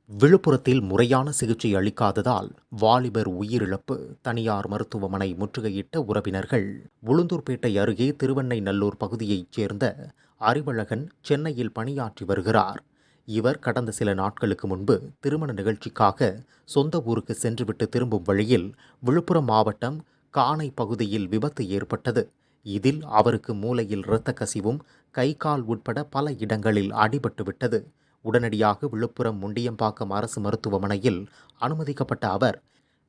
விழுப்புரத்தில் முறையான சிகிச்சை அளிக்காததால் வாலிபர் உயிரிழப்பு. தனியார் மருத்துவமனை முற்றுகையிட்ட உறவினர்கள். உளுந்தூர்பேட்டை அருகே திருவெண்ணெய்நல்லூர் பகுதியைச் சேர்ந்த அறிவழகன் சென்னையில் பணியாற்றி வருகிறார். இவர் கடந்த சில நாட்களுக்கு முன்பு திருமண நிகழ்ச்சிக்காக சொந்த ஊருக்கு சென்றுவிட்டு திரும்பும் வழியில் விழுப்புரம் மாவட்டம் கானை பகுதியில் விபத்து ஏற்பட்டது. இதில் அவருக்கு மூளையில் இரத்த கசிவும் கை கால் உட்பட பல இடங்களில் அடிபட்டுவிட்டது. உடனடியாக விழுப்புரம் முண்டியம்பாக்கம் அரசு மருத்துவமனையில் அனுமதிக்கப்பட்ட அவர்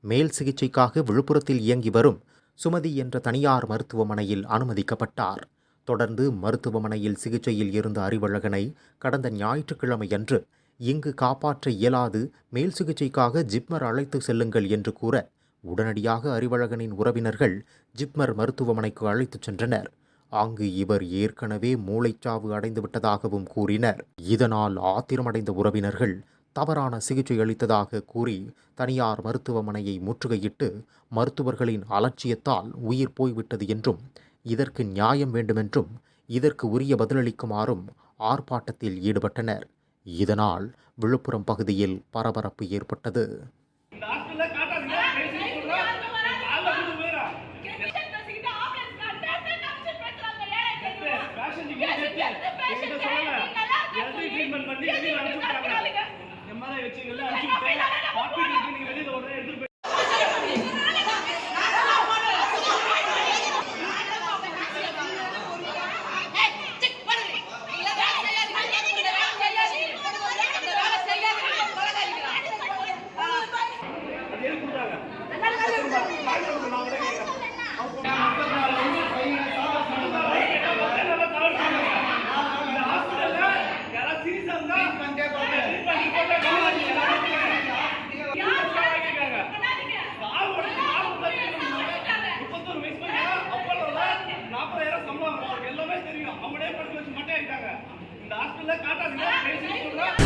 மேல் சிகிச்சைக்காக விழுப்புரத்தில் இயங்கி வரும் சுமதி என்ற தனியார் மருத்துவமனையில் அனுமதிக்கப்பட்டார். தொடர்ந்து மருத்துவமனையில் சிகிச்சையில் இருந்த அறிவழகனை கடந்த ஞாயிற்றுக்கிழமையன்று இங்கு காப்பாற்ற இயலாது மேல் சிகிச்சைக்காக ஜிப்மர் அழைத்து செல்லுங்கள் என்று கூற உடனடியாக அறிவழகனின் உறவினர்கள் ஜிப்மர் மருத்துவமனைக்கு அழைத்துச் சென்றனர். அங்கு இவர் ஏற்கனவே மூளைச்சாவு அடைந்துவிட்டதாகவும் கூறினர். இதனால் ஆத்திரமடைந்த உறவினர்கள் தவறான சிகிச்சை அளித்ததாக கூறி தனியார் மருத்துவமனையை முற்றுகையிட்டு மருத்துவர்களின் அலட்சியத்தால் உயிர் போய்விட்டது என்றும் இதற்கு நியாயம் வேண்டுமென்றும் இதற்கு உரிய பதிலளிக்குமாறும் ஆர்ப்பாட்டத்தில் ஈடுபட்டனர். இதனால் விழுப்புரம் பகுதியில் பரபரப்பு ஏற்பட்டது. எல்லாமே தெரியும். அவங்களே படிச்சு வச்சு மட்டை ஆயிட்டாங்க. இந்த ஹாஸ்பிட்டல்ல காட்டாதீங்க.